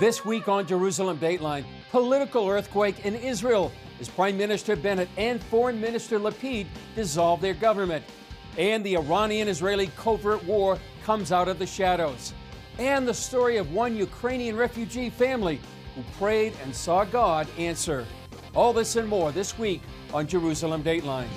This week on Jerusalem Dateline, political earthquake in Israel as Prime Minister Bennett and Foreign Minister Lapid dissolve their government. And the Iranian-Israeli covert war comes out of the shadows. And the story of one Ukrainian refugee family who prayed and saw God answer. All this and more this week on Jerusalem Dateline.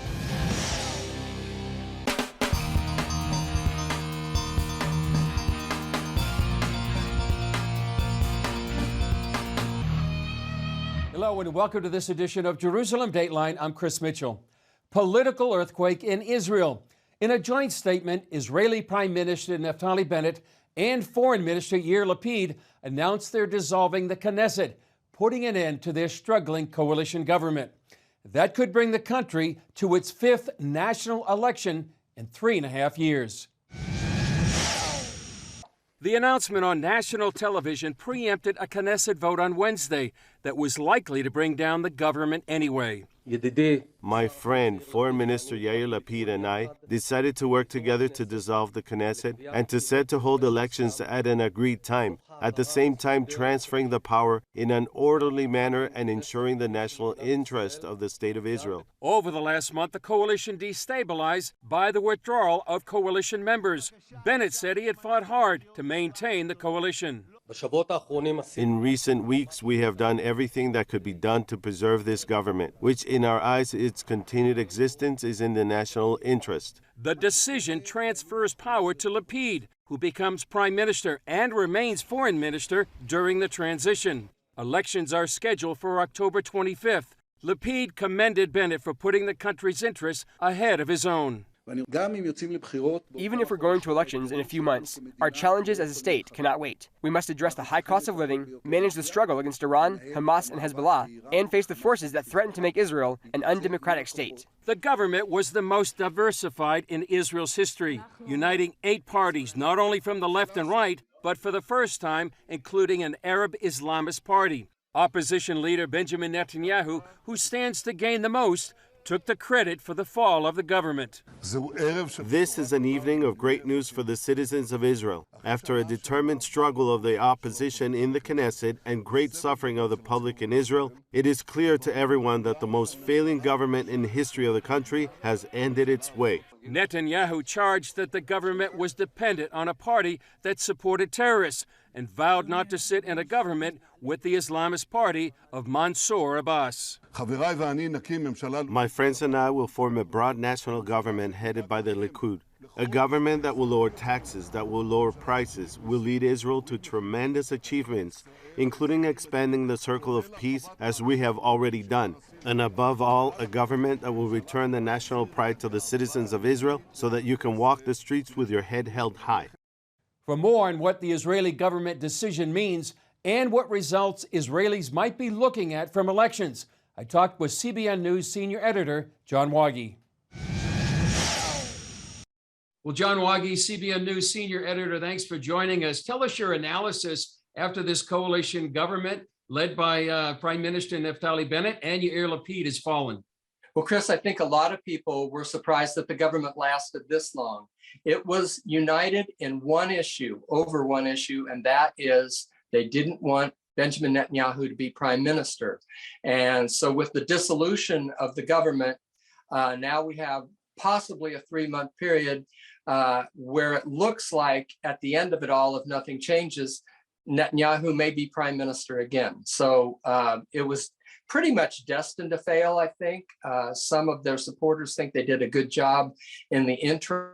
Hello and welcome to this edition of Jerusalem Dateline. I'm Chris Mitchell. Political earthquake in Israel. In a joint statement, Israeli Prime Minister Naftali Bennett and Foreign Minister Yair Lapid announced they're dissolving the Knesset, putting an end to their struggling coalition government. That could bring the country to its fifth national election in 3.5 years. The announcement on national television preempted a Knesset vote on Wednesday that was likely to bring down the government anyway. My friend, Foreign Minister Yair Lapid, and I decided to work together to dissolve the Knesset and to set to hold elections at an agreed time, at the same time transferring the power in an orderly manner and ensuring the national interest of the State of Israel. Over the last month, the coalition destabilized by the withdrawal of coalition members. Bennett said he had fought hard to maintain the coalition. In recent weeks, we have done everything that could be done to preserve this government, which in our eyes, its continued existence is in the national interest. The decision transfers power to Lapid, who becomes prime minister and remains foreign minister during the transition. Elections are scheduled for October 25th. Lapid commended Bennett for putting the country's interests ahead of his own. Even if we're going to elections in a few months, our challenges as a state cannot wait. We must address the high cost of living, manage the struggle against Iran, Hamas, and Hezbollah, and face the forces that threaten to make Israel an undemocratic state. The government was the most diversified in Israel's history, uniting 8 parties, not only from the left and right, but for the first time, including an Arab Islamist party. Opposition leader Benjamin Netanyahu, who stands to gain the most, took the credit for the fall of the government. This is an evening of great news for the citizens of Israel. After a determined struggle of the opposition in the Knesset and great suffering of the public in Israel, it is clear to everyone that the most failing government in the history of the country has ended its way. Netanyahu charged that the government was dependent on a party that supported terrorists and vowed not to sit in a government with the Islamist party of Mansour Abbas. My friends and I will form a broad national government headed by the Likud, a government that will lower taxes, that will lower prices, will lead Israel to tremendous achievements, including expanding the circle of peace as we have already done. And above all, a government that will return the national pride to the citizens of Israel so that you can walk the streets with your head held high. For more on what the Israeli government decision means and what results Israelis might be looking at from elections, I talked with CBN News senior editor John Wagi. Well, John Wagi, CBN News senior editor, thanks for joining us. Tell us your analysis after this coalition government led by Prime Minister Naftali Bennett and Yair Lapid has fallen. Well, Chris, I think a lot of people were surprised that the government lasted this long. It was united in one issue, over one issue, and that is they didn't want Benjamin Netanyahu to be prime minister. And so with the dissolution of the government, now we have possibly a 3-month period where it looks like at the end of it all, if nothing changes, Netanyahu may be prime minister again. So it was pretty much destined to fail, I think. Some of their supporters think they did a good job in the interim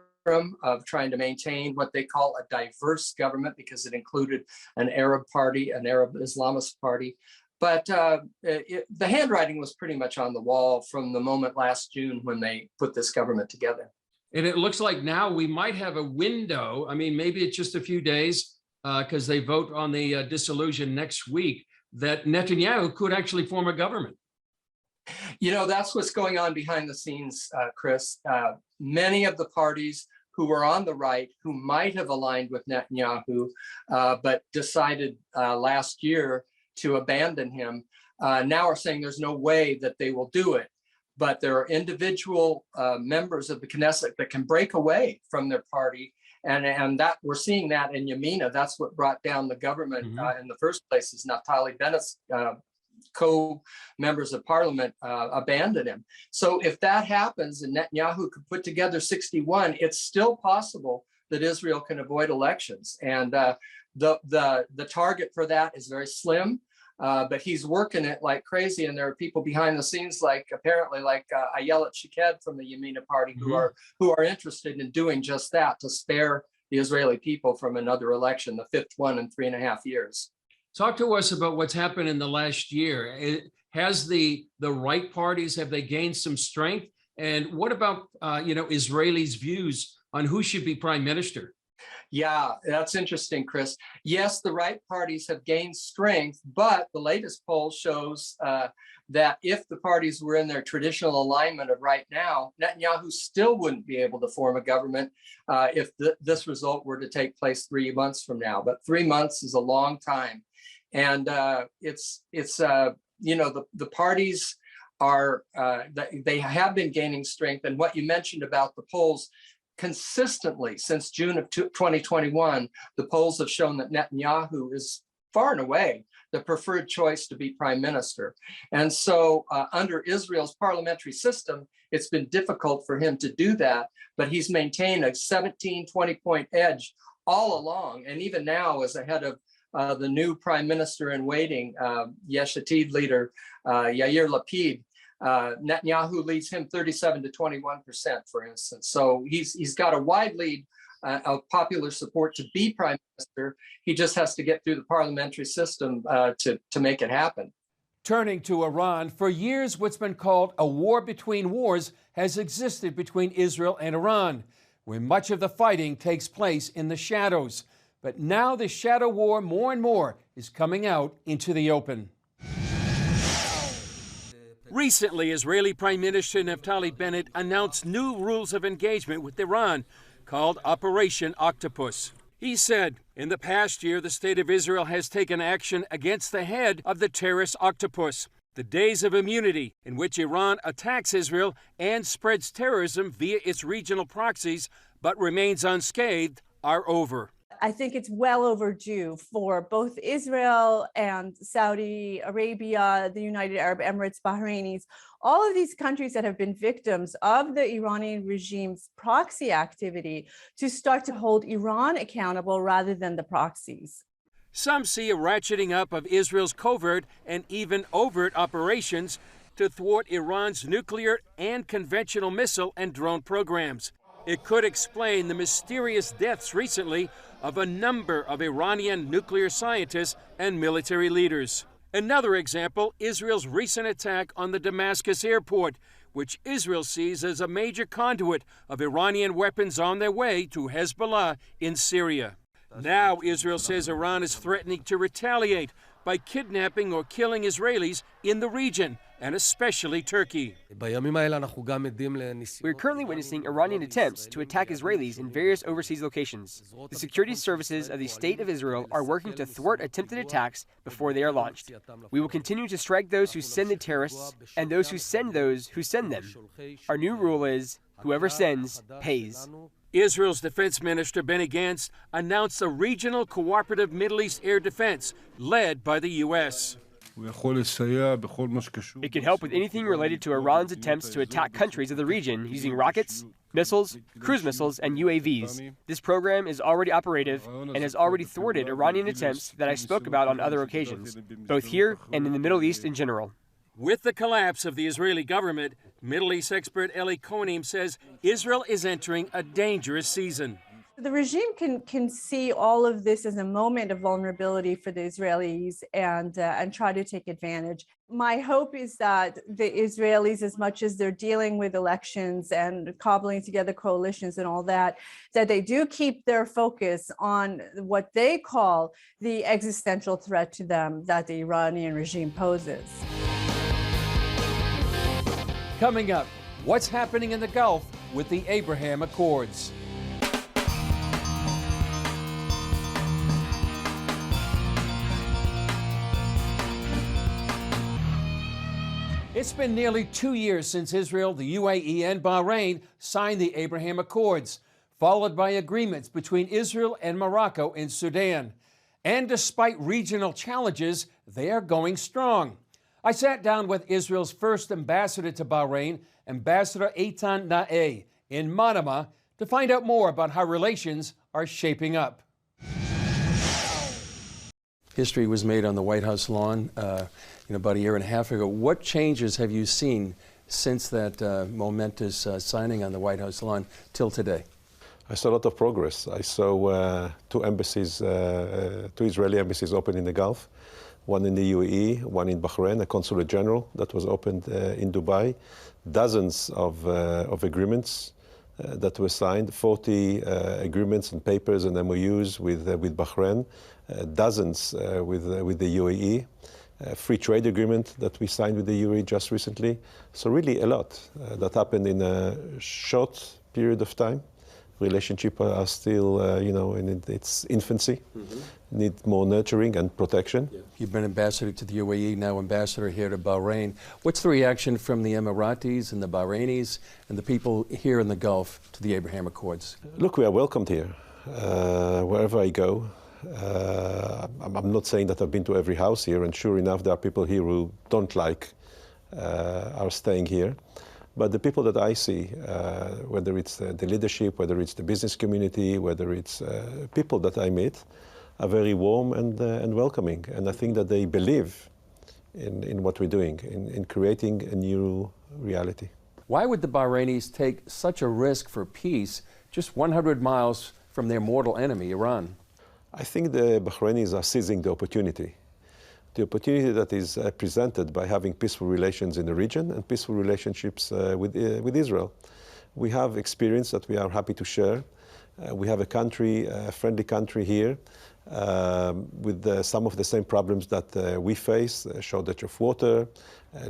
of trying to maintain what they call a diverse government because it included an Arab party, an Arab Islamist party. But the handwriting was pretty much on the wall from the moment last June when they put this government together. And it looks like now we might have a window. I mean, maybe it's just a few days because they vote on the dissolution next week, that Netanyahu could actually form a government. You know, that's what's going on behind the scenes, Chris. Many of the parties who were on the right, who might have aligned with Netanyahu, but decided last year to abandon him, now are saying there's no way that they will do it. But there are individual members of the Knesset that can break away from their party And that we're seeing that in Yamina. That's what brought down the government in the first place, is Naftali Bennett's co-members of parliament abandoned him. So if that happens and Netanyahu could put together 61, it's still possible that Israel can avoid elections. And the target for that is very slim, but he's working it like crazy. And there are people behind the scenes, apparently Ayelet Shaked from the Yamina party, who are interested in doing just that, to spare the Israeli people from another election, the fifth one in 3.5 years. Talk to us about what's happened in the last year. Has the right parties, have they gained some strength? And what about, Israelis' views on who should be prime minister? Yeah, that's interesting, Chris. Yes, the right parties have gained strength, but the latest poll shows that if the parties were in their traditional alignment of right now, Netanyahu still wouldn't be able to form a government if this result were to take place 3 months from now. But 3 months is a long time. And the parties are, they have been gaining strength. And what you mentioned about the polls, consistently since June of 2021, the polls have shown that Netanyahu is far and away the preferred choice to be prime minister. And so under Israel's parliamentary system, it's been difficult for him to do that, but he's maintained a 17, 20-point edge all along. And even now, as ahead of the new prime minister in waiting, Yesh Atid leader Yair Lapid, Netanyahu leads him 37 to 21%, for instance. So he's got a wide lead of popular support to be prime minister. He just has to get through the parliamentary system to make it happen. Turning to Iran, for years what's been called a war between wars has existed between Israel and Iran, where much of the fighting takes place in the shadows. But now the shadow war more and more is coming out into the open. Recently, Israeli Prime Minister Naftali Bennett announced new rules of engagement with Iran called Operation Octopus. He said, in the past year, the state of Israel has taken action against the head of the terrorist octopus. The days of immunity in which Iran attacks Israel and spreads terrorism via its regional proxies but remains unscathed are over. I think it's well overdue for both Israel and Saudi Arabia, the United Arab Emirates, Bahrainis, all of these countries that have been victims of the Iranian regime's proxy activity, to start to hold Iran accountable rather than the proxies. Some see a ratcheting up of Israel's covert and even overt operations to thwart Iran's nuclear and conventional missile and drone programs. It could explain the mysterious deaths recently of a number of Iranian nuclear scientists and military leaders. Another example, Israel's recent attack on the Damascus airport, which Israel sees as a major conduit of Iranian weapons on their way to Hezbollah in Syria. Now Israel says Iran is threatening to retaliate by kidnapping or killing Israelis in the region, and especially Turkey. We're currently witnessing Iranian attempts to attack Israelis in various overseas locations. The security services of the State of Israel are working to thwart attempted attacks before they are launched. We will continue to strike those who send the terrorists and those who send them. Our new rule is, whoever sends, pays. Israel's Defense Minister Benny Gantz announced a regional cooperative Middle East air defense led by the U.S. It can help with anything related to Iran's attempts to attack countries of the region using rockets, missiles, cruise missiles, and UAVs. This program is already operative and has already thwarted Iranian attempts that I spoke about on other occasions, both here and in the Middle East in general. With the collapse of the Israeli government, Middle East expert Eli Konim says Israel is entering a dangerous season. The regime can see all of this as a moment of vulnerability for the Israelis and try to take advantage. My hope is that the Israelis, as much as they're dealing with elections and cobbling together coalitions and all that, that they do keep their focus on what they call the existential threat to them that the Iranian regime poses. Coming up, what's happening in the Gulf with the Abraham Accords? It's been nearly 2 years since Israel, the UAE, and Bahrain signed the Abraham Accords. followed by agreements between Israel and Morocco in Sudan. And despite regional challenges, they are going strong. I sat down with Israel's first ambassador to Bahrain, Ambassador Eitan Naeh, in Manama to find out more about how relations are shaping up. History was made on the White House lawn about a year and a half ago. What changes have you seen since that momentous signing on the White House lawn till today? I saw a lot of progress. I saw two Israeli embassies open in the Gulf, one in the UAE, one in Bahrain, a consulate general that was opened in Dubai, dozens of agreements that were signed, 40 agreements and papers and MOUs with Bahrain, dozens with the UAE, free trade agreement that we signed with the UAE just recently. So really a lot that happened in a short period of time. Relationships are still, in its infancy, need more nurturing and protection. Yeah. You've been ambassador to the UAE, now ambassador here to Bahrain. What's the reaction from the Emiratis and the Bahrainis and the people here in the Gulf to the Abraham Accords? Look, we are welcomed here, wherever I go. I'm not saying that I've been to every house here, and sure enough, there are people here who don't like our staying here. But the people that I see, whether it's the leadership, whether it's the business community, whether it's people that I meet, are very warm and welcoming. And I think that they believe in what we're doing, in creating a new reality. Why would the Bahrainis take such a risk for peace just 100 miles from their mortal enemy, Iran? I think the Bahrainis are seizing the opportunity that is presented by having peaceful relations in the region and peaceful relationships with Israel. We have experience that we are happy to share. We have a friendly country here with some of the same problems that we face, shortage of water,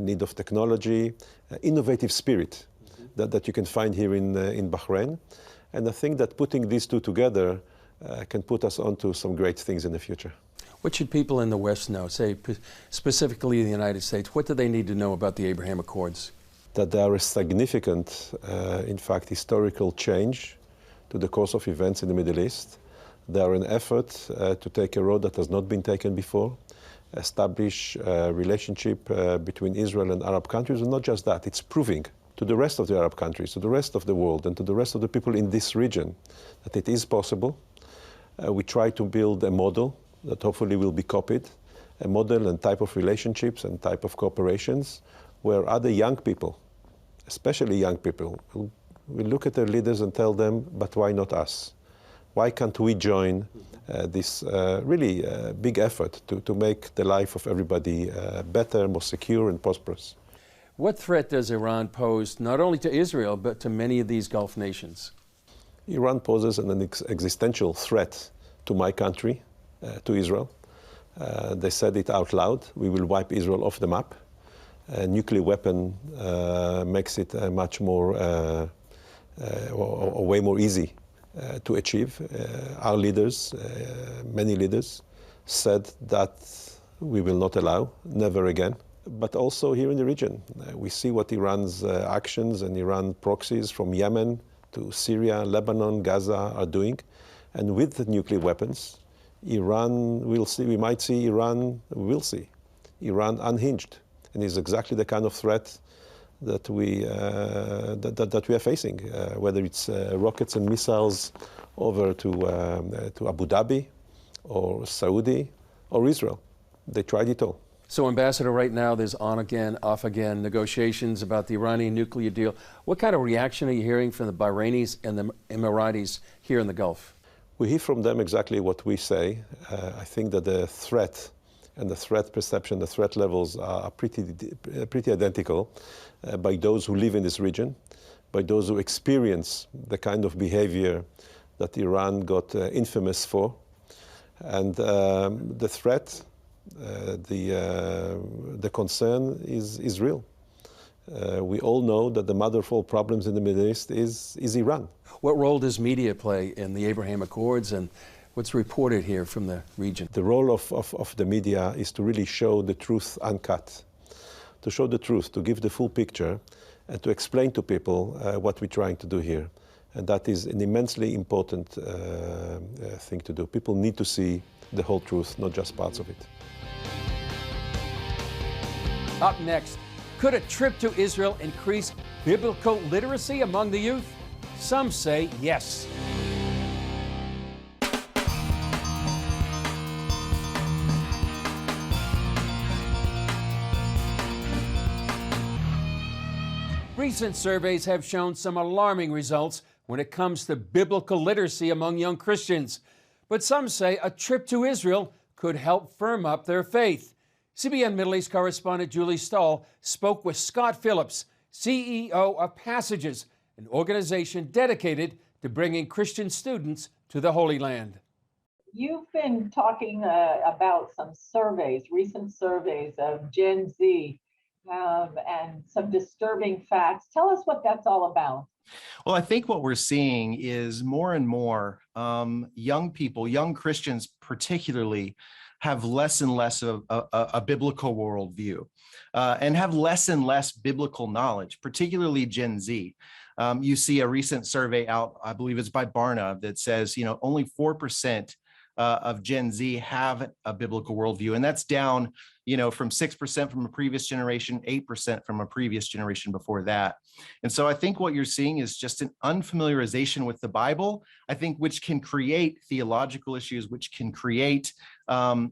need of technology, innovative spirit that you can find here in Bahrain. And I think that putting these two together can put us onto some great things in the future. What should people in the West know, say specifically in the United States? What do they need to know about the Abraham Accords? That there are a significant, in fact, historical change to the course of events in the Middle East. They are an effort to take a road that has not been taken before, establish a relationship between Israel and Arab countries, and not just that, it's proving to the rest of the Arab countries, to the rest of the world, and to the rest of the people in this region that it is possible. We try to build a model that hopefully will be copied, a model and type of relationships and type of cooperations where other young people, especially young people, will look at their leaders and tell them, but why not us? Why can't we join this really big effort to make the life of everybody better, more secure and prosperous? What threat does Iran pose not only to Israel, but to many of these Gulf nations? Iran poses an existential threat to my country, to Israel. They said it out loud, we will wipe Israel off the map. A nuclear weapon makes it much more, or way more easy to achieve. Our leaders, many leaders, said that we will not allow, never again. But also here in the region, we see what Iran's actions and Iran proxies from Yemen to Syria, Lebanon, Gaza are doing. And with the nuclear weapons, we might see Iran unhinged. And it's exactly the kind of threat that we are facing, whether it's rockets and missiles over to Abu Dhabi or Saudi or Israel. They tried it all. So, Ambassador, right now there's on again, off again negotiations about the Iranian nuclear deal. What kind of reaction are you hearing from the Bahrainis and the Emiratis here in the Gulf? We hear from them exactly what we say. I think that the threat and the threat perception, the threat levels are pretty identical by those who live in this region, by those who experience the kind of behavior that Iran got infamous for. And the threat, the concern is real. We all know that the mother of all problems in the Middle East is Iran. What role does media play in the Abraham Accords, and what's reported here from the region? The role of the media is to really show the truth uncut, to show the truth, to give the full picture, and to explain to people what we're trying to do here. And that is an immensely important thing to do. People need to see the whole truth, not just parts of it. Up next, could a trip to Israel increase biblical literacy among the youth? Some say yes. Recent surveys have shown some alarming results when it comes to biblical literacy among young Christians. But some say a trip to Israel could help firm up their faith. CBN Middle East correspondent Julie Stahl spoke with Scott Phillips, CEO of Passages, an organization dedicated to bringing Christian students to the Holy Land. You've been talking about some surveys, recent surveys of Gen Z, and some disturbing facts. Tell us what that's all about. Well, I think what we're seeing is more and more young people, young Christians particularly, have less and less of a biblical worldview and have less and less biblical knowledge, particularly Gen Z. You see a recent survey out, I believe it's by Barna, that says, only 4% of Gen Z have a biblical worldview. And that's down, from 6% from a previous generation, 8% from a previous generation before that. And so I think what you're seeing is just an unfamiliarization with the Bible, I think, which can create theological issues, which can create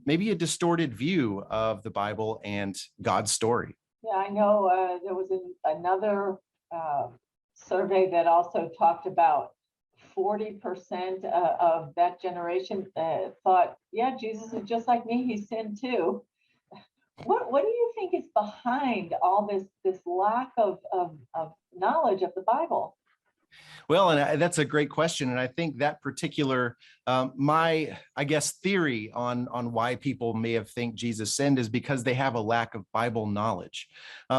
maybe a distorted view of the Bible and God's story. Yeah, I know there was another survey that also talked about 40% of that generation thought, yeah, Jesus is just like me, he sinned too. What do you think is behind all this lack of knowledge of the Bible? Well, and that's a great question. And I think that particular, my theory on why people may have think Jesus sinned is because they have a lack of Bible knowledge.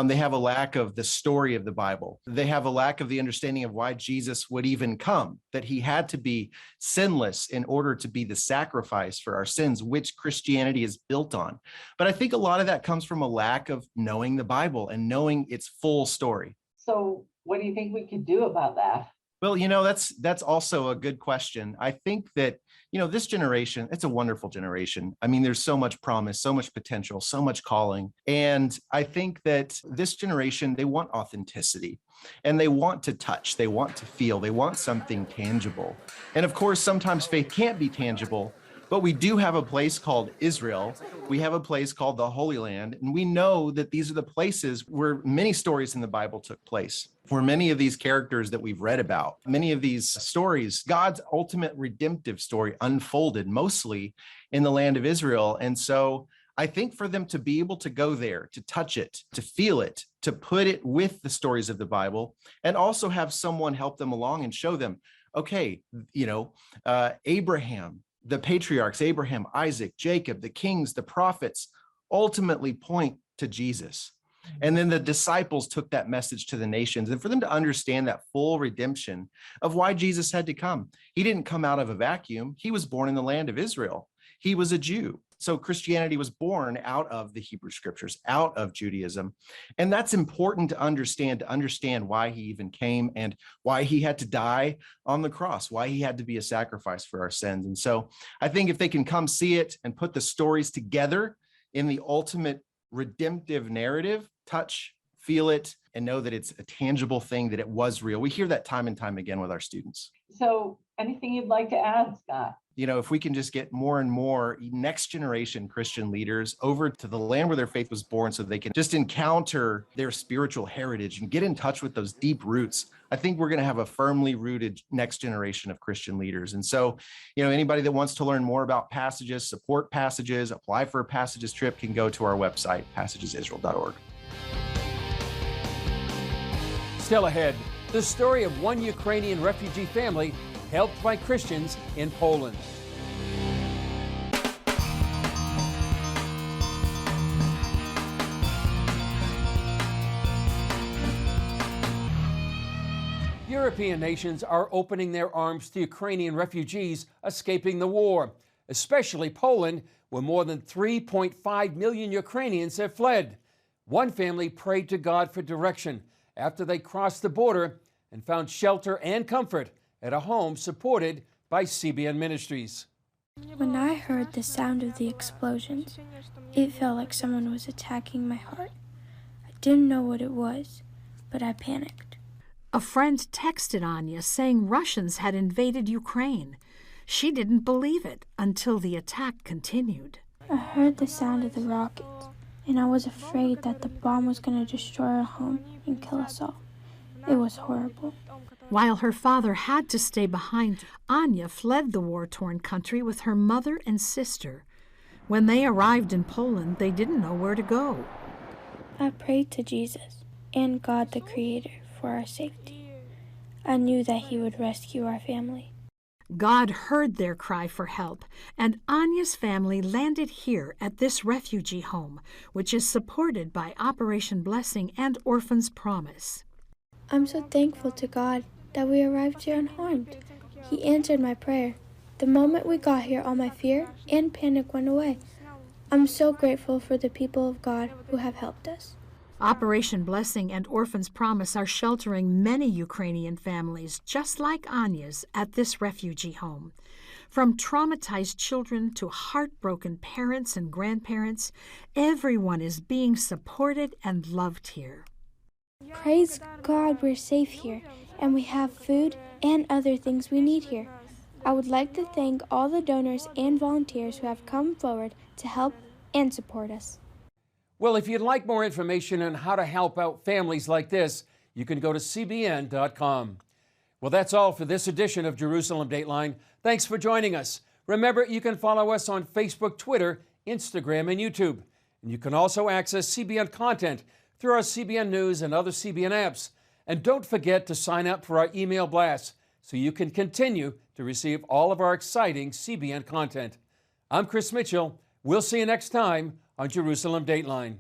They have a lack of the story of the Bible. They have a lack of the understanding of why Jesus would even come, that he had to be sinless in order to be the sacrifice for our sins, which Christianity is built on. But I think a lot of that comes from a lack of knowing the Bible and knowing its full story. So what do you think we could do about that? Well, that's also a good question. I think that, this generation, it's a wonderful generation. I mean, there's so much promise, so much potential, so much calling. And I think that this generation, they want authenticity and they want to touch, they want to feel, they want something tangible. And of course, sometimes faith can't be tangible, but we do have a place called Israel. We have a place called the Holy Land. And we know that these are the places where many stories in the Bible took place, where many of these characters that we've read about, many of these stories, God's ultimate redemptive story unfolded mostly in the land of Israel. And so I think for them to be able to go there, to touch it, to feel it, to put it with the stories of the Bible, and also have someone help them along and show them, okay, Abraham, the patriarchs, Abraham, Isaac, Jacob, the kings, the prophets, ultimately point to Jesus. And then the disciples took that message to the nations. And for them to understand that full redemption of why Jesus had to come, he didn't come out of a vacuum. He was born in the land of Israel. He was a Jew. So Christianity was born out of the Hebrew scriptures, out of Judaism. And that's important to understand why he even came and why he had to die on the cross, why he had to be a sacrifice for our sins. And so I think if they can come see it and put the stories together in the ultimate redemptive narrative, touch, feel it, and know that it's a tangible thing, that it was real. We hear that time and time again with our students. So anything you'd like to add, Scott? If we can just get more and more next generation Christian leaders over to the land where their faith was born so they can just encounter their spiritual heritage and get in touch with those deep roots, I think we're going to have a firmly rooted next generation of Christian leaders. And so, anybody that wants to learn more about Passages, support Passages, apply for a Passages trip can go to our website, passagesisrael.org. Still ahead, the story of one Ukrainian refugee family helped by Christians in Poland. European nations are opening their arms to Ukrainian refugees escaping the war, especially Poland, where more than 3.5 million Ukrainians have fled. One family prayed to God for direction after they crossed the border and found shelter and comfort at a home supported by CBN Ministries. When I heard the sound of the explosions, it felt like someone was attacking my heart. I didn't know what it was, but I panicked. A friend texted Anya saying Russians had invaded Ukraine. She didn't believe it until the attack continued. I heard the sound of the rockets, and I was afraid that the bomb was going to destroy our home and kill us all. It was horrible. While her father had to stay behind, Anya fled the war-torn country with her mother and sister. When they arrived in Poland, they didn't know where to go. I prayed to Jesus and God the Creator for our safety. I knew that He would rescue our family. God heard their cry for help, and Anya's family landed here at this refugee home, which is supported by Operation Blessing and Orphans Promise. I'm so thankful to God that we arrived here unharmed. He answered my prayer. The moment we got here, all my fear and panic went away. I'm so grateful for the people of God who have helped us. Operation Blessing and Orphans Promise are sheltering many Ukrainian families, just like Anya's, at this refugee home. From traumatized children to heartbroken parents and grandparents, everyone is being supported and loved here. Praise God we're safe here, and we have food and other things we need here. I would like to thank all the donors and volunteers who have come forward to help and support us. Well, if you'd like more information on how to help out families like this, you can go to cbn.com. Well, that's all for this edition of Jerusalem Dateline. Thanks for joining us. Remember, you can follow us on Facebook, Twitter, Instagram, and YouTube. And you can also access CBN content through our CBN News and other CBN apps. And don't forget to sign up for our email blasts so you can continue to receive all of our exciting CBN content. I'm Chris Mitchell. We'll see you next time on Jerusalem Dateline.